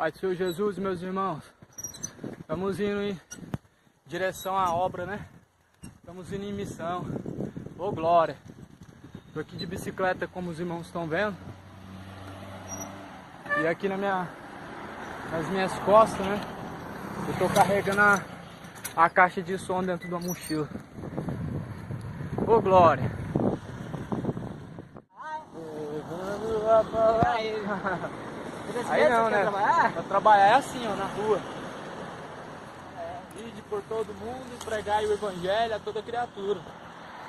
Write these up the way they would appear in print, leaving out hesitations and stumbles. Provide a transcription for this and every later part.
Pai do Senhor Jesus, meus irmãos, estamos indo em direção à obra, né? Estamos indo em missão. Ô glória! Estou aqui de bicicleta, como os irmãos estão vendo. E aqui nas minhas costas, né? Eu estou carregando a caixa de som dentro da mochila. Ô glória! Aí não, né? Pra trabalhar é assim, ó, na rua. Ir por todo mundo, pregar o evangelho a toda criatura.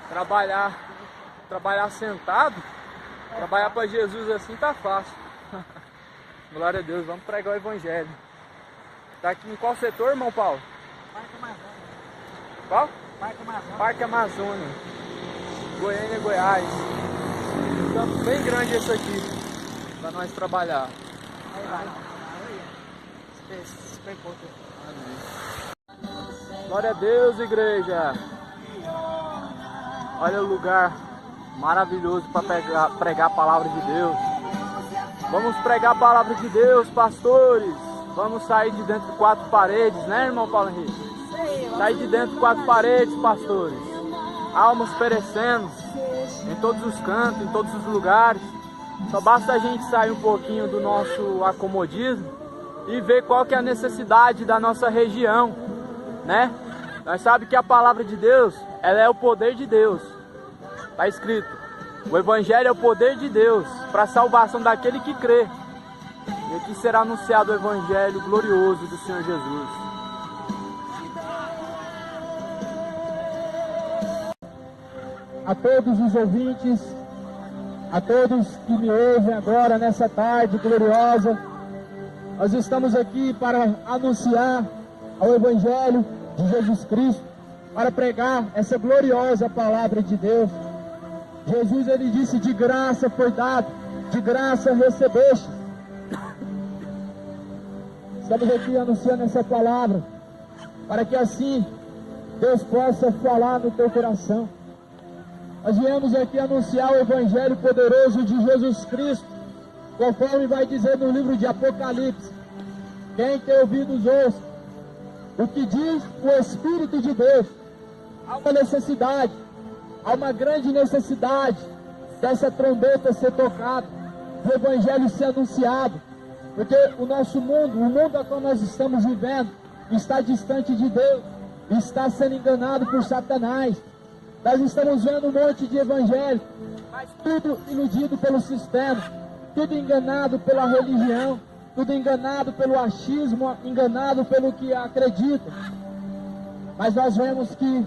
Trabalhar sentado, trabalhar para Jesus assim tá fácil. Glória a Deus, vamos pregar o evangelho. Tá aqui em qual setor, irmão Paulo? Parque Amazônia. Qual? Parque Amazônia. Parque Amazônia. Goiânia, Goiás. Um campo bem grande esse aqui, para nós trabalhar. Aí vai. Glória a Deus, igreja. Olha o lugar maravilhoso para pregar a palavra de Deus. Vamos pregar a palavra de Deus, pastores. Vamos sair de dentro de quatro paredes, né, irmão Paulo Henrique? Sair de dentro de quatro paredes, pastores. Almas perecendo em todos os cantos, em todos os lugares. Só basta a gente sair um pouquinho do nosso acomodismo e ver qual que é a necessidade da nossa região, né? Nós sabemos que a palavra de Deus, ela é o poder de Deus. Está escrito, o evangelho é o poder de Deus para a salvação daquele que crê. E aqui será anunciado o evangelho glorioso do Senhor Jesus. A todos os ouvintes, a todos que me ouvem agora nessa tarde gloriosa, nós estamos aqui para anunciar o Evangelho de Jesus Cristo, para pregar essa gloriosa palavra de Deus. Jesus, ele disse, de graça foi dado, de graça recebeste. Estamos aqui anunciando essa palavra, para que assim Deus possa falar no teu coração. Nós viemos aqui anunciar o Evangelho poderoso de Jesus Cristo, conforme vai dizer no livro de Apocalipse. Quem tem ouvidos ouça o que diz o Espírito de Deus. Há uma necessidade, há uma grande necessidade dessa trombeta ser tocada, do Evangelho ser anunciado, porque o nosso mundo, o mundo a qual nós estamos vivendo, está distante de Deus, está sendo enganado por Satanás. Nós estamos vendo um monte de evangelho, mas tudo iludido pelo sistema, tudo enganado pela religião, tudo enganado pelo achismo, enganado pelo que acredita. Mas nós vemos que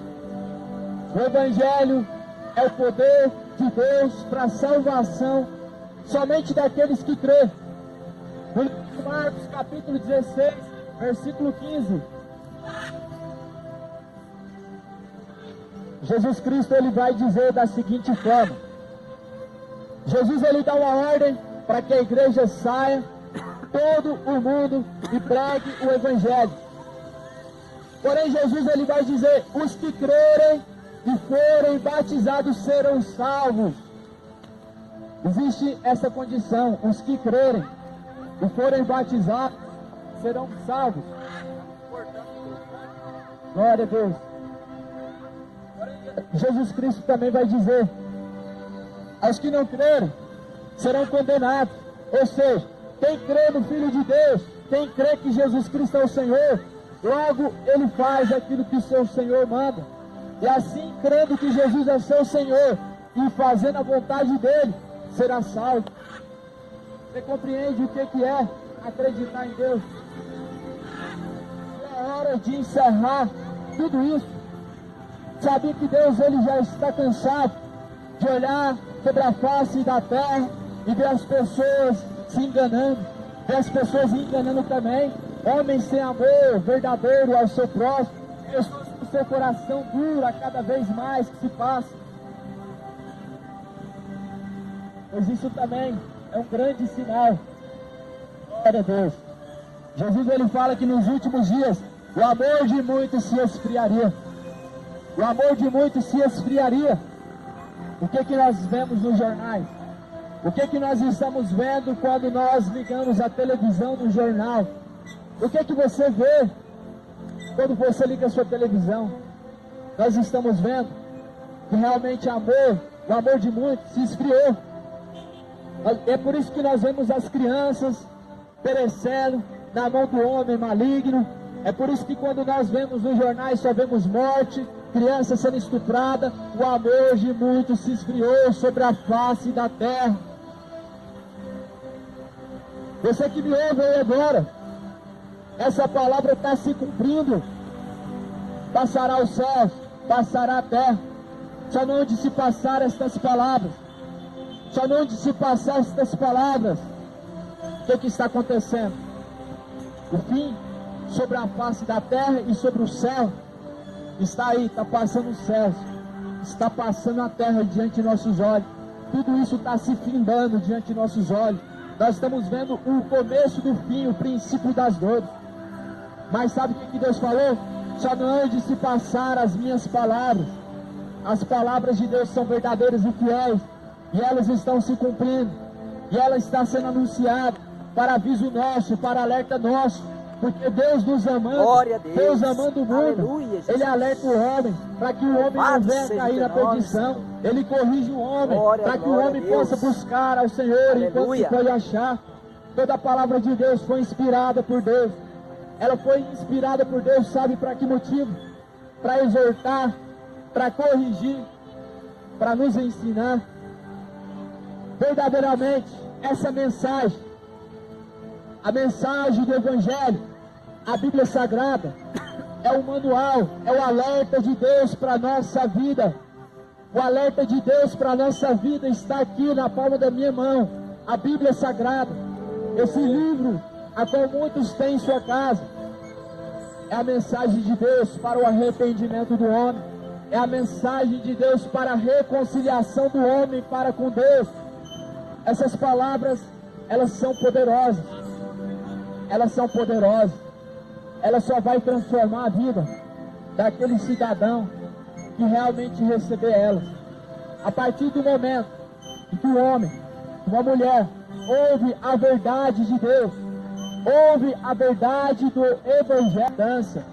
o evangelho é o poder de Deus para a salvação somente daqueles que crêem. No livro de Marcos, capítulo 16, versículo 15. Jesus Cristo, ele vai dizer da seguinte forma. Jesus, ele dá uma ordem para que a igreja saia todo o mundo e pregue o evangelho. Porém, Jesus, ele vai dizer, os que crerem e forem batizados serão salvos. Existe essa condição, os que crerem e forem batizados serão salvos. Glória a Deus. Jesus Cristo também vai dizer, aos que não crerem serão condenados. Ou seja, quem crê no Filho de Deus, quem crê que Jesus Cristo é o Senhor, logo ele faz aquilo que o seu Senhor manda. E assim, crendo que Jesus é seu Senhor e fazendo a vontade dele, será salvo. Você compreende o que é acreditar em Deus? É hora de encerrar tudo isso. Sabia que Deus, ele já está cansado de olhar sobre a face da terra e ver as pessoas se enganando, ver as pessoas enganando também, homens sem amor verdadeiro ao seu próximo, pessoas com seu coração duro a cada vez mais que se passa. Pois isso também é um grande sinal. Glória a Deus. Jesus, ele fala que nos últimos dias o amor de muitos se esfriaria. O amor de muitos se esfriaria. O que nós vemos nos jornais? O que nós estamos vendo quando nós ligamos a televisão no jornal? O que você vê quando você liga a sua televisão? Nós estamos vendo que realmente o amor de muitos se esfriou. É por isso que nós vemos as crianças perecendo na mão do homem maligno. É por isso que quando nós vemos nos jornais só vemos morte, criança sendo estuprada. O amor de muitos se esfriou sobre a face da terra. Você que me ouve aí agora, essa palavra está se cumprindo. Passará os céus, passará a terra. Só não onde se passar estas palavras. Só não onde se passar estas palavras. O que está acontecendo? O fim sobre a face da terra e sobre o céu. Está aí, está passando os céus. Está passando a terra diante de nossos olhos. Tudo isso está se findando diante de nossos olhos. Nós estamos vendo o começo do fim, o princípio das dores. Mas sabe o que Deus falou? Só não há de se passar as minhas palavras. As palavras de Deus são verdadeiras e fiéis. E elas estão se cumprindo. E ela está sendo anunciada para aviso nosso, para alerta nosso. Porque Deus nos amando, Deus amando o mundo, aleluia, Ele alerta o homem, para que o homem não venha cair na perdição. Ele corrige o homem, para que o homem possa buscar ao Senhor, aleluia, enquanto se pode achar. Toda a palavra de Deus foi inspirada por Deus. Ela foi inspirada por Deus, sabe para que motivo? Para exortar, para corrigir, para nos ensinar. Verdadeiramente, essa mensagem, a mensagem do Evangelho, a Bíblia Sagrada, é o manual, é o alerta de Deus para a nossa vida. O alerta de Deus para a nossa vida está aqui na palma da minha mão, a Bíblia Sagrada. Esse livro, a qual muitos têm em sua casa, é a mensagem de Deus para o arrependimento do homem. É a mensagem de Deus para a reconciliação do homem para com Deus. Essas palavras, elas são poderosas. Elas são poderosas. Ela só vai transformar a vida daquele cidadão que realmente receber elas. A partir do momento em que o homem, uma mulher, ouve a verdade de Deus, ouve a verdade do Evangelho,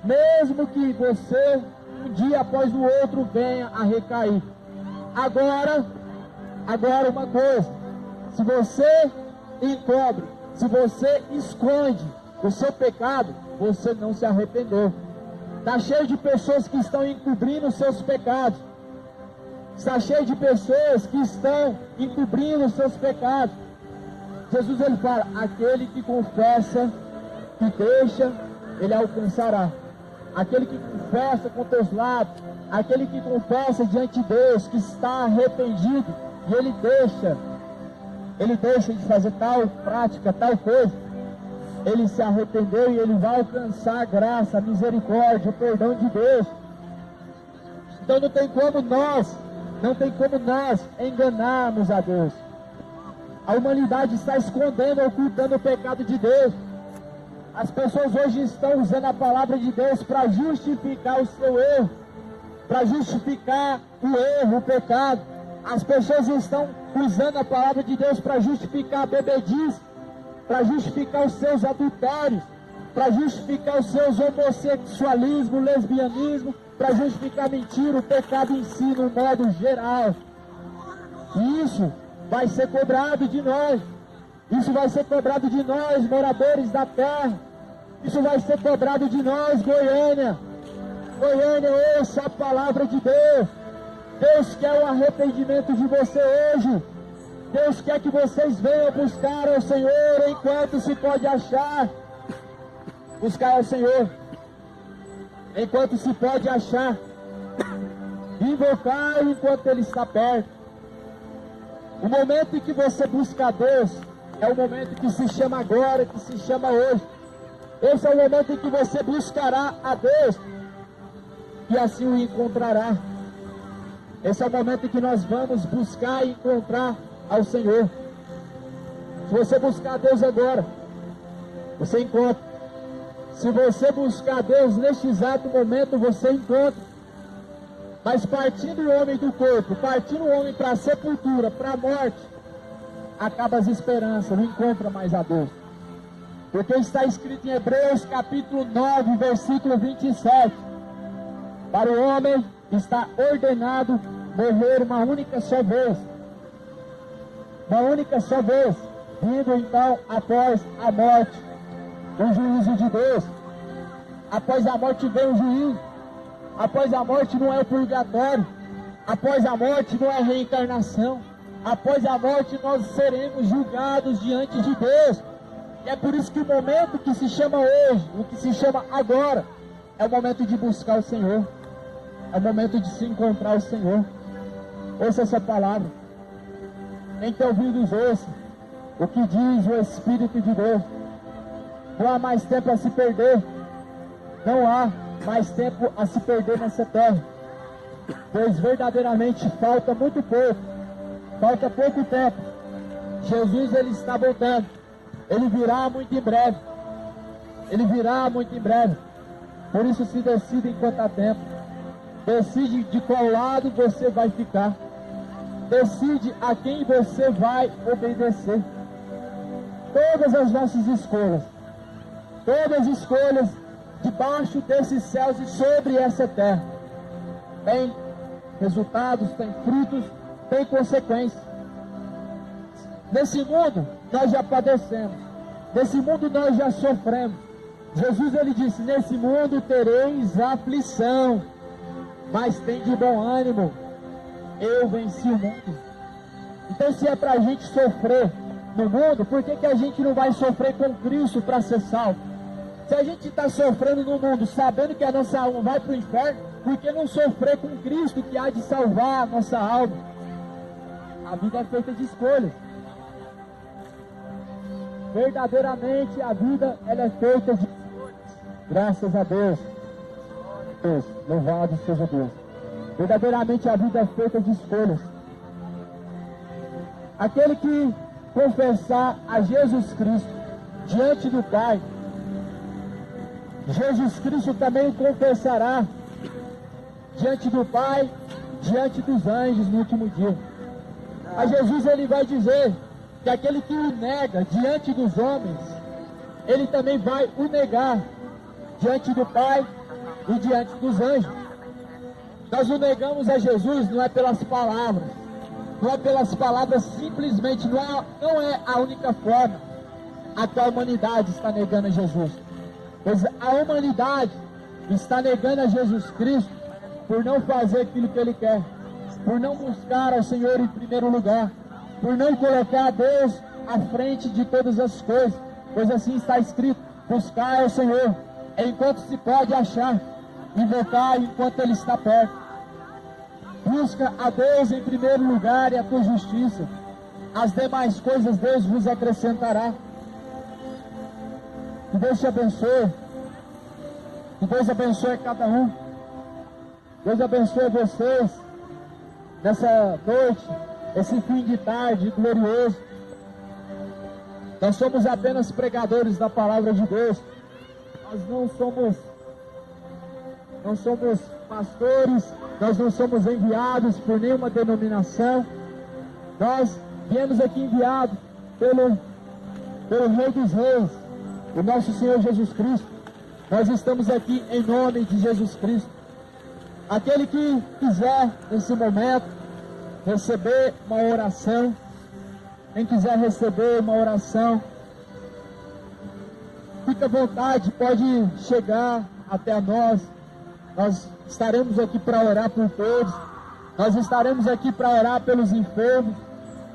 mesmo que você, um dia após o outro, venha a recair. Agora uma coisa, se você encobre, se você esconde o seu pecado, você não se arrependeu. Está cheio de pessoas que estão encobrindo os seus pecados. Está cheio de pessoas que estão encobrindo os seus pecados. Jesus, ele fala, aquele que confessa, que deixa, ele alcançará. Aquele que confessa com teus lábios, aquele que confessa diante de Deus, que está arrependido, e ele deixa de fazer tal prática, tal coisa, ele se arrependeu e ele vai alcançar a graça, a misericórdia, o perdão de Deus. Então não tem como nós enganarmos a Deus. A humanidade está escondendo, ocultando o pecado de Deus. As pessoas hoje estão usando a palavra de Deus para justificar o seu erro, para justificar o erro, o pecado. As pessoas estão usando a palavra de Deus para justificar a bebedice, para justificar os seus adultérios, para justificar os seus homossexualismo, lesbianismo, para justificar a mentira, o pecado em si, no modo geral. E isso vai ser cobrado de nós. Isso vai ser cobrado de nós, moradores da terra. Isso vai ser cobrado de nós, Goiânia. Goiânia, ouça a palavra de Deus. Deus quer o arrependimento de você hoje. Deus quer que vocês venham buscar ao Senhor enquanto se pode achar. Buscar ao Senhor enquanto se pode achar. Invocar enquanto Ele está perto. O momento em que você busca a Deus é o momento que se chama agora, que se chama hoje. Esse é o momento em que você buscará a Deus e assim o encontrará. Esse é o momento em que nós vamos buscar e encontrar ao Senhor. Se você buscar a Deus agora, você encontra. Se você buscar a Deus neste exato momento, você encontra. Mas partindo o homem do corpo, partindo o homem para a sepultura, para a morte, acabam as esperanças, não encontra mais a Deus. Porque está escrito em Hebreus capítulo 9, versículo 27. Para o homem está ordenado morrer uma única só vez. Uma única só vez. Vindo então após a morte, o juízo de Deus. Após a morte vem o juízo. Após a morte não é o purgatório. Após a morte não é a reencarnação. Após a morte nós seremos julgados diante de Deus. E é por isso que o momento que se chama hoje, o que se chama agora, é o momento de buscar o Senhor. É o momento de se encontrar o Senhor. Ouça essa palavra. Quem tem ouvidos ouça o que diz o Espírito de Deus. Não há mais tempo a se perder. Não há mais tempo a se perder nessa terra. Pois verdadeiramente falta muito pouco. Falta pouco tempo. Jesus, ele está voltando. Ele virá muito em breve. Ele virá muito em breve. Por isso se decida enquanto há tempo. Decide de qual lado você vai ficar. Decide a quem você vai obedecer. Todas as nossas escolhas. Todas as escolhas debaixo desses céus e sobre essa terra. Tem resultados, tem frutos, tem consequências. Nesse mundo nós já padecemos. Nesse mundo nós já sofremos. Jesus, ele disse: nesse mundo tereis aflição, mas tem de bom ânimo, eu venci o mundo. Então, se é para a gente sofrer no mundo, por que a gente não vai sofrer com Cristo para ser salvo? Se a gente está sofrendo no mundo, sabendo que a nossa alma vai para o inferno, por que não sofrer com Cristo, que há de salvar a nossa alma? A vida é feita de escolhas. Verdadeiramente a vida, ela é feita de escolhas. Graças a Deus. Deus, louvado seja Deus. Verdadeiramente a vida é feita de escolhas. Aquele que confessar a Jesus Cristo diante do Pai, Jesus Cristo também confessará diante do Pai, diante dos anjos no último dia. A Jesus, ele vai dizer que aquele que o nega diante dos homens, ele também vai o negar diante do Pai e diante dos anjos. Nós o negamos a Jesus não é pelas palavras, não é pelas palavras simplesmente, não é a única forma a qual a humanidade está negando a Jesus. Pois a humanidade está negando a Jesus Cristo por não fazer aquilo que ele quer, por não buscar ao Senhor em primeiro lugar, por não colocar a Deus à frente de todas as coisas, pois assim está escrito: buscar ao Senhor enquanto se pode achar, invocar enquanto ele está perto. Busca a Deus em primeiro lugar e a tua justiça, as demais coisas Deus vos acrescentará. Que Deus te abençoe. Que Deus abençoe cada um. Deus abençoe vocês nessa noite, esse fim de tarde glorioso. Nós somos apenas pregadores da palavra de Deus. Nós não somos pastores, nós não somos enviados por nenhuma denominação. Nós viemos aqui enviados pelo Rei dos Reis, o nosso Senhor Jesus Cristo. Nós estamos aqui em nome de Jesus Cristo. Aquele que quiser, nesse momento, receber uma oração, quem quiser receber uma oração, fique à vontade, pode chegar até nós. Nós estaremos aqui para orar por todos. Nós estaremos aqui para orar pelos enfermos.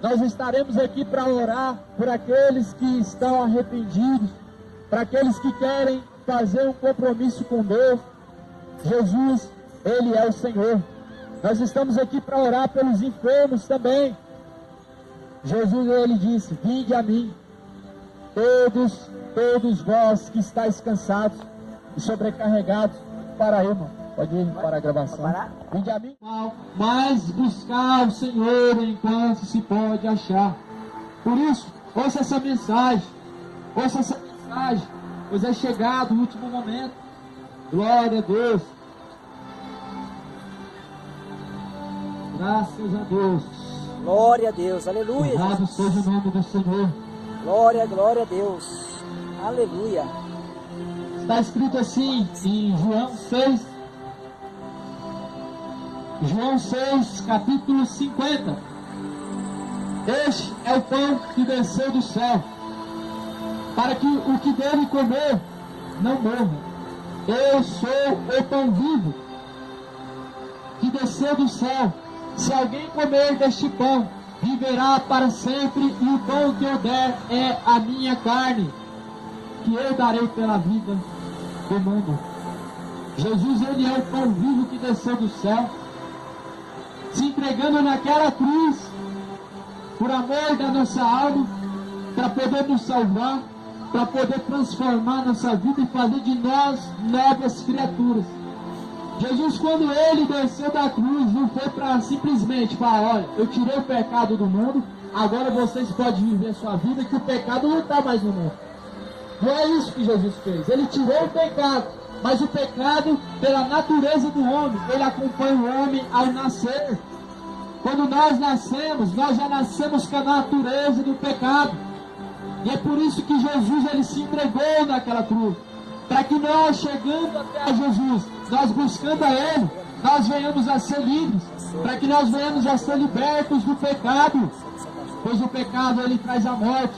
Nós estaremos aqui para orar por aqueles que estão arrependidos, para aqueles que querem fazer um compromisso com Deus. Jesus, ele é o Senhor. Nós estamos aqui para orar pelos enfermos também. Jesus, ele disse: vinde a mim, todos vós que estáis cansados e sobrecarregados. Para aí, irmão. Pode ir para a gravação. Vinde a mim, mas buscar o Senhor enquanto se pode achar. Por isso, ouça essa mensagem. Ouça essa mensagem, pois é chegado o último momento. Glória a Deus. Graças a Deus. Glória a Deus, aleluia. Louvado seja o nome do Senhor. Glória, glória a Deus. Aleluia. Está escrito assim em João 6. João 6, capítulo 50. Este é o pão que desceu do céu, para que o que dele comer não morra. Eu sou o pão vivo que desceu do céu. Se alguém comer deste pão, viverá para sempre, e o pão que eu der é a minha carne, que eu darei pela vida do mundo. Jesus, ele é o pão vivo que desceu do céu, se entregando naquela cruz, por amor da nossa alma, para poder nos salvar, para poder transformar nossa vida e fazer de nós novas criaturas. Jesus, quando ele desceu da cruz, não foi para simplesmente falar: olha, eu tirei o pecado do mundo, agora vocês podem viver a sua vida, que o pecado não está mais no mundo. Não é isso que Jesus fez. Ele tirou o pecado, mas o pecado, pela natureza do homem, ele acompanha o homem ao nascer. Quando nós nascemos, nós já nascemos com a natureza do pecado. E é por isso que Jesus, ele se entregou naquela cruz, para que nós, chegando até a Jesus, nós buscando a Ele, nós venhamos a ser livres, para que nós venhamos a ser libertos do pecado, pois o pecado, ele traz a morte.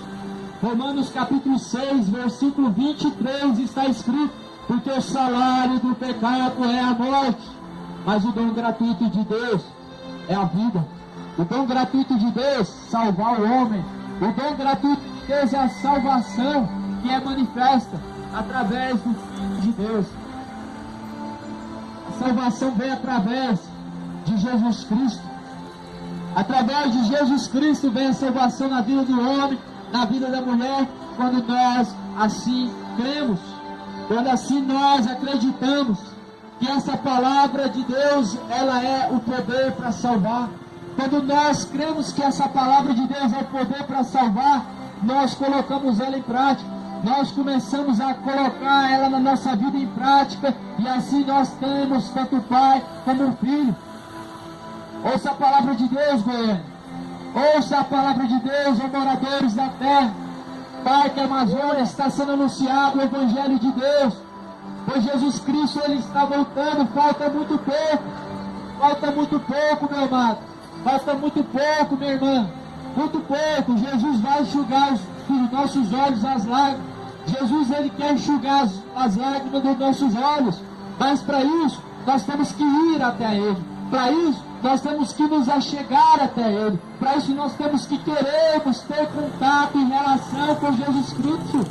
Romanos capítulo 6, versículo 23 está escrito: porque o salário do pecado é a morte, mas o dom gratuito de Deus é a vida. O dom gratuito de Deus, salvar o homem. O dom gratuito de Deus é a salvação, que é manifesta através do Filho de Deus. A salvação vem através de Jesus Cristo. Através de Jesus Cristo vem a salvação na vida do homem, na vida da mulher, quando nós assim cremos, quando assim nós acreditamos que essa palavra de Deus, ela é o poder para salvar. Quando nós cremos que essa palavra de Deus é o poder para salvar, nós colocamos ela em prática. Nós começamos a colocar ela na nossa vida em prática, e assim nós temos tanto o Pai como o Filho. Ouça a palavra de Deus, Goiânia. Ouça a palavra de Deus, ó moradores da terra. Parque Amazônia, está sendo anunciado o Evangelho de Deus, pois Jesus Cristo, ele está voltando. Falta muito pouco. Falta muito pouco, meu amado. Falta muito pouco, minha irmã. Muito pouco. Jesus vai enxugar os nossos olhos, as lágrimas. Jesus, ele quer enxugar as lágrimas dos nossos olhos. Mas para isso, nós temos que ir até Ele. Para isso, nós temos que nos achegar até Ele. Para isso, nós temos que querermos ter contato e relação com Jesus Cristo.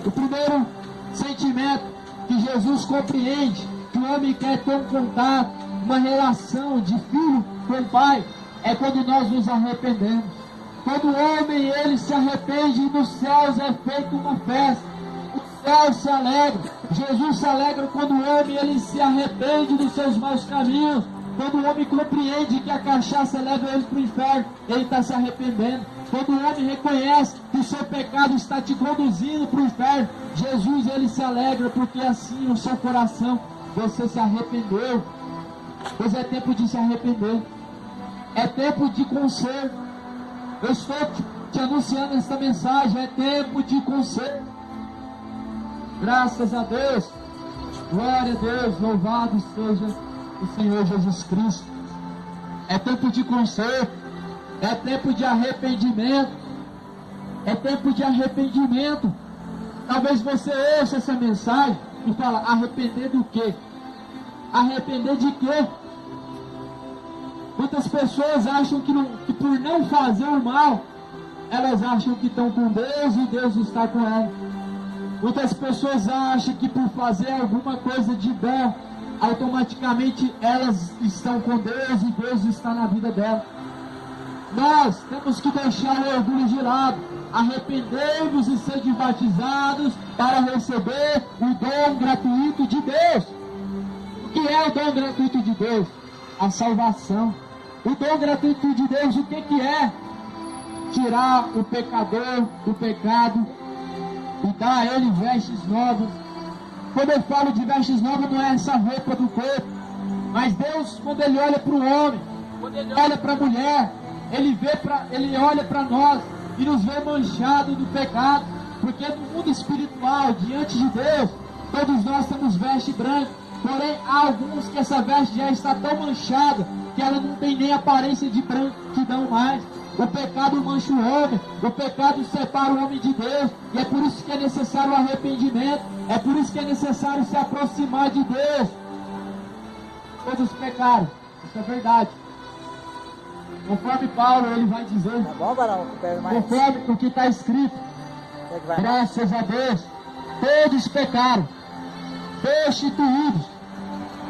O primeiro sentimento que Jesus compreende, que o homem quer ter um contato, uma relação de filho com o Pai, é quando nós nos arrependemos. Quando o homem, ele se arrepende, nos céus é feita uma festa. O céu se alegra. Jesus se alegra quando o homem, ele se arrepende dos seus maus caminhos. Quando o homem compreende que a cachaça leva ele para o inferno, ele está se arrependendo. Quando o homem reconhece que o seu pecado está te conduzindo para o inferno, Jesus, ele se alegra, porque assim no seu coração você se arrependeu. Pois é tempo de se arrepender. É tempo de conserto. Eu estou te anunciando esta mensagem. É tempo de conserto. Graças a Deus. Glória a Deus. Louvado seja o Senhor Jesus Cristo. É tempo de conserto. É tempo de arrependimento. É tempo de arrependimento. Talvez você ouça essa mensagem e fala: arrepender do quê? Arrepender de quê? Muitas pessoas acham que por não fazer o mal, elas acham que estão com Deus e Deus está com elas. Muitas pessoas acham que por fazer alguma coisa de bom, automaticamente elas estão com Deus e Deus está na vida delas. Nós temos que deixar o orgulho de lado, arrepender-nos e ser batizados para receber o dom gratuito de Deus. O que é o dom gratuito de Deus? A salvação. O dom gratuito de Deus, o que é? Tirar o pecador do pecado e dar a ele vestes novas. Quando eu falo de vestes novas, não é essa roupa do corpo, mas Deus, quando ele olha para o homem, Quando ele olha para a mulher, ele olha para nós e nos vê manchados do pecado, porque no mundo espiritual, diante de Deus, todos nós temos veste branca, porém há alguns que essa veste já está tão manchada que ela não tem nem aparência de branquidão mais. O pecado mancha o homem, o pecado separa o homem de Deus, e é por isso que é necessário o arrependimento, é por isso que é necessário se aproximar de Deus. Todos pecaram, isso é verdade. Conforme Paulo, ele vai dizer, Tá bom, Barão? conforme o que está escrito, graças a Deus, todos pecaram, destituídos,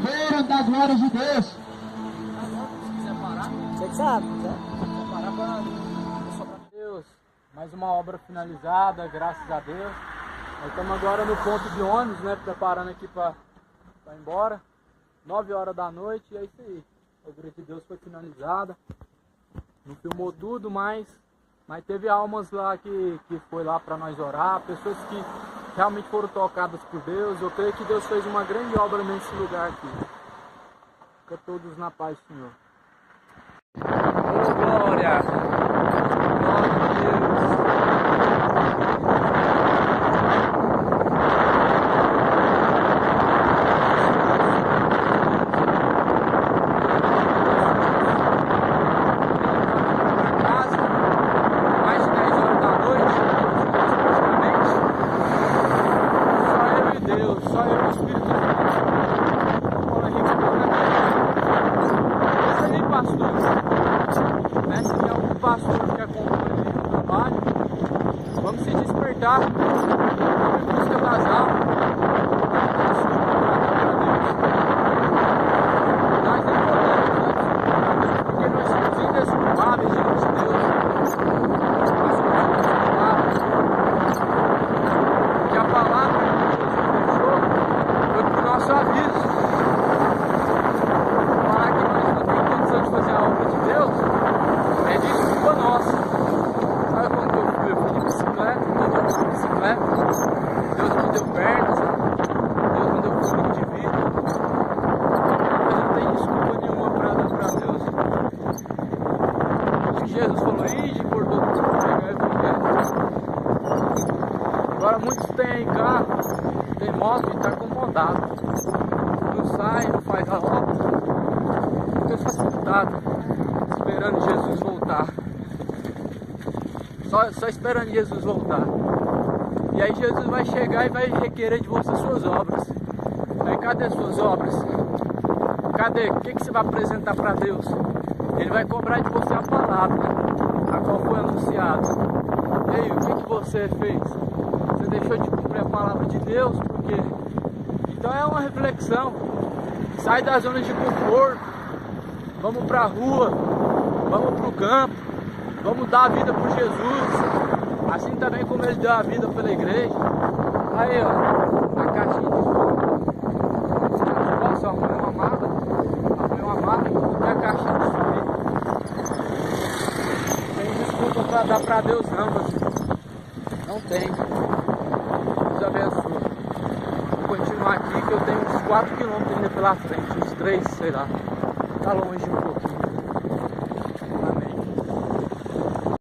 foram da glória de Deus. Se quiser parar, Você que sabe, né? parar para só para Deus. Mais uma obra finalizada, graças a Deus. Nós estamos agora no ponto de ônibus, né? Preparando aqui para ir embora. 9 horas da noite, e é isso aí. A obra de Deus foi finalizada. Não filmou tudo, mas teve almas lá que foi lá para nós orar, pessoas que realmente foram tocadas por Deus. Eu creio que Deus fez uma grande obra nesse lugar aqui. Fica todos na paz, Senhor. Oh, glória! Glória a Deus! Vamos se despertar em busca das almas. Nós não podemos, porque nós somos indesculpáveis diante de Deus. Nós somos indesculpáveis. Porque a palavra que Deus deixou foi para o nosso aviso. Falar que nós não temos condição de fazer a obra de Deus é desculpa nossa. Sabe quando eu fui de bicicleta, Deus me deu pernas, Deus me deu fôlego de vida. Eu não tenho desculpa nenhuma para dar para Deus. Acho que Jesus falou, ide por todo mundo pregar o evangelho. Agora muitos têm carro, têm moto e está acomodado. Não sai, não faz a obra. Fica só sentado, esperando Jesus voltar. Só esperando Jesus voltar. E aí Jesus vai chegar e vai requerer de você suas obras. Aí cadê suas obras? Cadê? O que você vai apresentar para Deus? Ele vai cobrar de você a palavra, a qual foi anunciada. E aí, o que você fez? Você deixou de cumprir a palavra de Deus? Por quê? Então é uma reflexão. Sai da zona de conforto. Vamos para a rua. Vamos para o campo. Vamos dar a vida por Jesus, assim também como Ele deu a vida pela igreja. Aí, ó, a caixinha de som. Nossa, arrumei uma mala e a caixinha de som. Tem desculpa pra dar pra Deus não, meu filho. Não tem. Deus abençoe. Vou continuar aqui que eu tenho uns 4 quilômetros ainda pela frente, uns 3, sei lá. Tá longe um pouquinho.